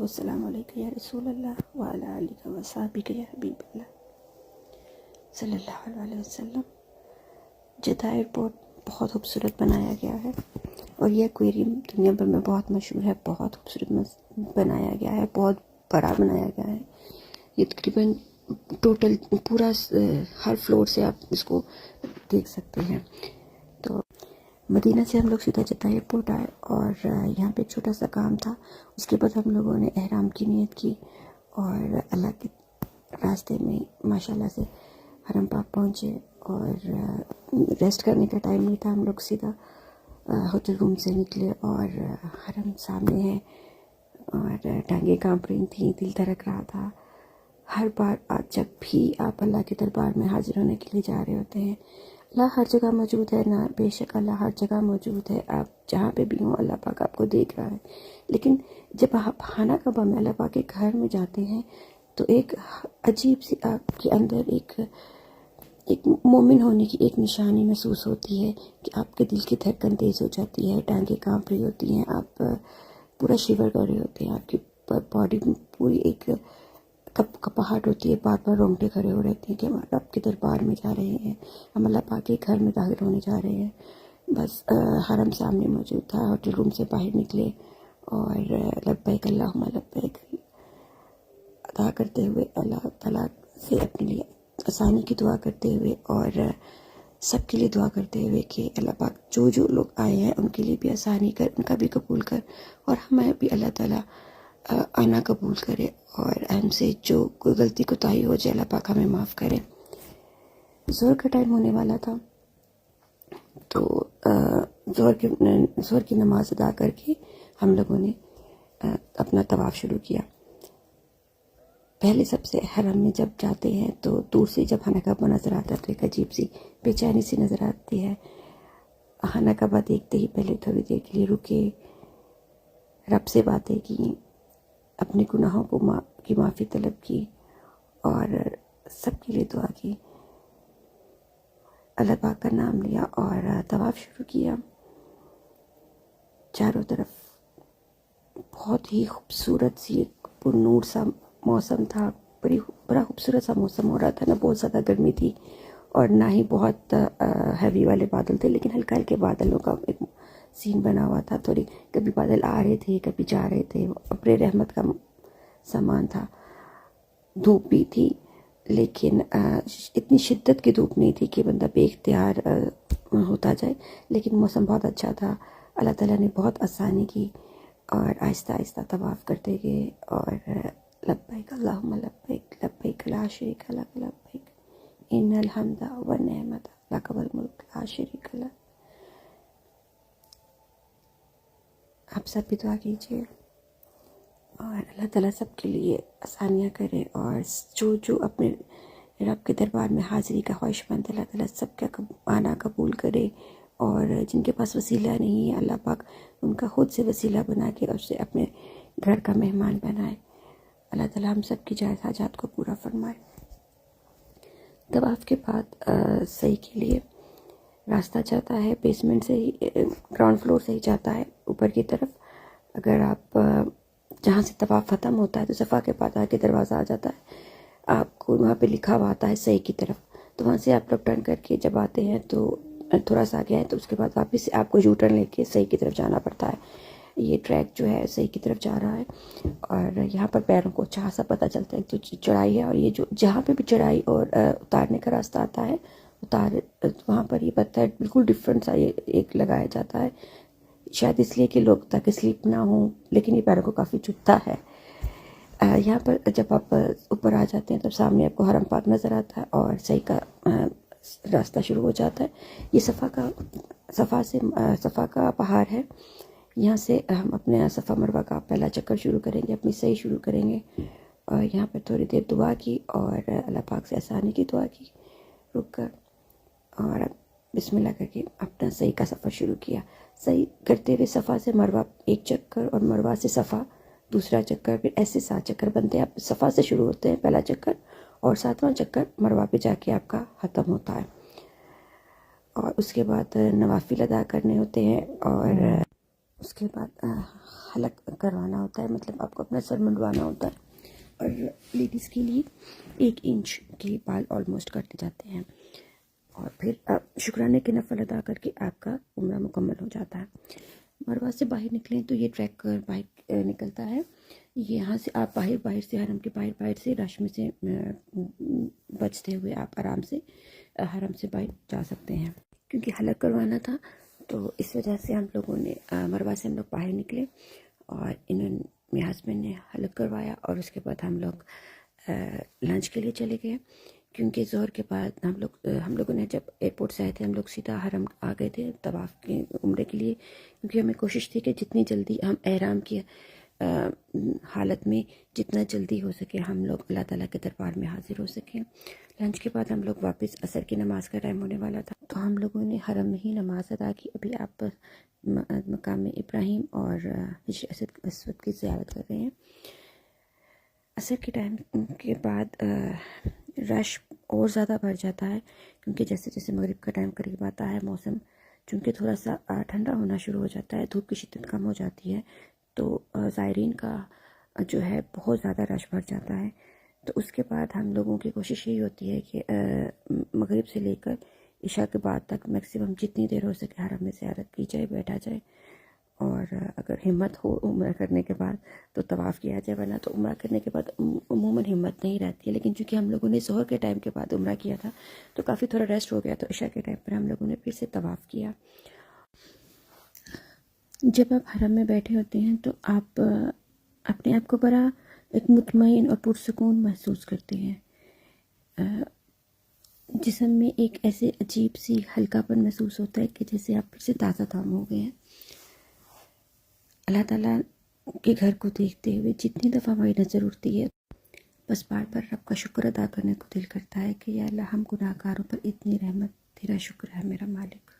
सलातो वस्सलामु अलैका या रसूल अल्लाह व अला आलिका व सहाबिका या हबीब अल्लाह सल्लल्लाहु अलैहि वसल्लम। जद्दा एयरपोर्ट बहुत खूबसूरत बनाया गया है और यह एक्वेरियम दुनिया भर में बहुत मशहूर है। बहुत खूबसूरत बनाया गया है, बहुत बड़ा बनाया गया है। ये तकरीबन टोटल पूरा हर फ्लोर से आप इसको देख सकते हैं। तो मदीना से हम लोग सीधा जद्दा एयरपोर्ट आए और यहाँ पे एक छोटा सा काम था। उसके बाद हम लोगों ने एहराम की नियत की और अल्लाह के रास्ते में माशाल्लाह से हरम पाक पहुँचे और रेस्ट करने का टाइम नहीं था। हम लोग सीधा होटल रूम से निकले और हरम सामने है और टांगें कांप रही थी, दिल धड़क रहा था। हर बार आज जब भी आप अल्लाह के दरबार में हाजिर होने के लिए जा रहे होते हैं, अल्लाह हर जगह मौजूद है ना, बेशक अल्लाह हर जगह मौजूद है। आप जहाँ पे भी हों अल्लाह पाक आपको देख रहा है। लेकिन जब आप खाना कबा में अल्लाह पाक के घर में जाते हैं तो एक अजीब सी आपके अंदर एक मोमिन होने की एक निशानी महसूस होती है कि आपके दिल की धड़कन तेज़ हो जाती है, टांगें कांप रही होती हैं, आप पूरा शिवर कर रहे होते हैं, आपकी बॉडी में पूरी एक कपाहट होती है, बार बार रोंगटे खड़े हो रहते हैं कि हम रब के दरबार में जा रहे हैं, हम अल्लाह पाक के घर में दाखिल होने जा रहे हैं। बस हरम सामने मौजूद था। होटल रूम से बाहर निकले और लब्बैक अल्लाहुम्मा लब्बैक अदा करते हुए अल्लाह ताला से अपने लिए आसानी की दुआ करते हुए और सबके लिए दुआ करते हुए कि अल्लाह पाक जो जो लोग आए हैं उनके लिए भी आसानी कर, उनका भी कबूल कर और हमें भी अल्लाह ताला आना कबूल करे और हमसे जो कोई गलती कोताही हो जाए अल्लाह पाक हमें माफ़ करे। ज़ोहर का टाइम होने वाला था तो ज़ोहर की नमाज अदा करके हम लोगों ने अपना तवाफ़ शुरू किया। पहले सबसे हरम में जब जाते हैं तो दूर से जब खाना कबा नज़र आता है तो एक अजीब सी बेचैनी सी नज़र आती है। खाना कबा देखते ही पहले थोड़ी देर के लिए रुके, रब से बातें की, अपने गुनाहों की माफ़ी तलब की और सबके लिए दुआ की, अल्लाह पाक का नाम लिया और तवाफ़ शुरू किया। चारों तरफ बहुत ही खूबसूरत सी पुरनूर सा मौसम था। बड़ा खूबसूरत सा मौसम हो रहा था, ना बहुत ज़्यादा गर्मी थी और ना ही बहुत हैवी वाले बादल थे, लेकिन हल्के हल्के बादलों का एक सीन बना हुआ था। थोड़ी कभी बादल आ रहे थे, कभी जा रहे थे, अपने रहमत का सामान था। धूप भी थी लेकिन इतनी शिद्दत की धूप नहीं थी कि बंदा बेख्तियार होता जाए, लेकिन मौसम बहुत अच्छा था। अल्लाह ताला ने बहुत आसानी की और आहिस्ता आहिस्ता तवाफ़ करते गए और लब्बैक अल्लाहुम्मा लब्बैक लब्बैक ला शरीका लक लब्बैक इन्नल हम्दा व निअमत लक वल मुल्क ला शरीका लक। आप सब भी दुआ कीजिए और अल्लाह ताला सबके लिए आसानियाँ करे और जो जो अपने रब के दरबार में हाज़िरी का ख्वाहिशमंद अल्लाह ताला सबका आना कबूल करे और जिनके पास वसीला नहीं है अल्लाह पाक उनका खुद से वसीला बना के उससे अपने घर का मेहमान बनाए। अल्लाह ताला हम सब की जायज़ हाजात को पूरा फरमाए। तवाफ़ के बाद सही के लिए रास्ता जाता है बेसमेंट से ही, ग्राउंड फ्लोर से ही जाता है ऊपर की तरफ। अगर आप जहाँ से तवाफ़ ख़त्म होता है तो सफ़ा के बाद आके दरवाज़ा आ जाता है, आपको वहाँ पे लिखा हुआ आता है सही की तरफ। तो वहाँ से आप लोग टर्न करके जब आते हैं तो थोड़ा सा आगे आए तो उसके बाद वापस से आपको यू टर्न लेके सही की तरफ जाना पड़ता है। ये ट्रैक जो है सही की तरफ जा रहा है और यहाँ पर पैरों को अच्छा सा पता चलता है। तो चढ़ाई है और ये जो जहाँ पे भी चढ़ाई और उतारने का रास्ता आता है वहाँ पर ये पत्थर बिल्कुल डिफरेंट सा ये एक लगाया जाता है, शायद इसलिए कि लोग ताकि स्लिप ना हो, लेकिन ये पैरों को काफ़ी चुभता है। यहाँ पर जब आप ऊपर आ जाते हैं तब सामने आपको हरम पाक नज़र आता है और सही का रास्ता शुरू हो जाता है। ये सफ़ा का पहाड़ है। यहाँ से हम अपने सफ़ा मरवा का पहला चक्कर शुरू करेंगे, अपनी सही शुरू करेंगे और यहाँ पर थोड़ी देर दुआ की और अल्लाह पाक से आसानी की दुआ की, रुक कर और बिस्मिल्लाह करके अपना सही का सफ़र शुरू किया। सही करते हुए सफ़ा से मरवा एक चक्कर और मरवा से सफ़ा दूसरा चक्कर, फिर ऐसे 7 चक्कर बनते हैं। आप सफ़ा से शुरू होते हैं पहला चक्कर और 7वां चक्कर मरवा पे जाके आपका ख़त्म होता है और उसके बाद नवाफिल अदा करने होते हैं और उसके बाद हलक करवाना होता है, मतलब आपको अपना सर मुंडवाना होता है। और लेडीज़ के लिए 1 इंच के बाल ऑलमोस्ट काटे जाते हैं। और फिर शुक्राने की नफल अदा करके आपका उम्रा मुकम्मल हो जाता है। मरवा से बाहर निकलें तो ये ट्रैकर बाइक निकलता है। ये यहाँ से आप बाहर से हरम के बाहर से रश में से बचते हुए आप आराम से हरम से बाहर जा सकते हैं। क्योंकि हलक करवाना था तो इस वजह से हम लोगों ने मरवा से हम लोग बाहर निकले और इन्होंने मेरे हस्बैंड ने हलक करवाया और उसके बाद हम लोग लंच के लिए चले गए। क्योंकि ज़ोहर के बाद हम लोगों ने जब एयरपोर्ट से आए थे हम लोग सीधा हरम आ गए थे तवाफ़ के उम्रे के लिए। क्योंकि हमें कोशिश थी कि जितनी जल्दी हम एहराम की हालत में जितना जल्दी हो सके हम लोग अल्लाह ताला के दरबार में हाजिर हो सकें। लंच के बाद हम लोग वापस असर की नमाज़ का टाइम होने वाला था तो हम लोगों ने हरम में ही नमाज़ अदा की। अभी आप मकाम इब्राहिम और हिजर असवद की ज़ियारत कर रहे हैं। असर के टाइम के बाद रश और ज़्यादा बढ़ जाता है क्योंकि जैसे जैसे मगरिब का टाइम करीब आता है मौसम चूँकि थोड़ा सा ठंडा होना शुरू हो जाता है, धूप की शिद्दत कम हो जाती है तो ज़ायरीन का जो है बहुत ज़्यादा रश बढ़ जाता है। तो उसके बाद हम लोगों की कोशिश यही होती है कि मगरिब से लेकर इशा के बाद तक मैक्सिमम जितनी देर हो सके हरम में ज़ियारत की जाए, बैठा जाए। और अगर हिम्मत हो उम्रा करने के बाद तो तवाफ़ किया जाए, वरना तो उम्रा करने के बाद उमूमन हिम्मत नहीं रहती है। लेकिन चूँकि हम लोगों ने ज़ोहर के टाइम के बाद उम्रा किया था तो काफ़ी थोड़ा रेस्ट हो गया तो इशा के टाइम पर हम लोगों ने फिर से तवाफ़ किया। जब आप हरम में बैठे होते हैं तो आप अपने आप को बड़ा एक मुतमईन और पुरसुकून महसूस करते हैं। जिस्म में एक ऐसे अजीब सी हल्कापन महसूस होता है कि जैसे आप फिर से ताज़ा ताम हो गए हैं। अल्लाह ताला के घर को देखते हुए जितनी दफ़ा हमारी नज़र उठती है बस बार बार रब का शुक्र अदा करने को दिल करता है कि या अल्लाह हम गुनाहगारों पर इतनी रहमत, तेरा शुक्र है मेरा मालिक।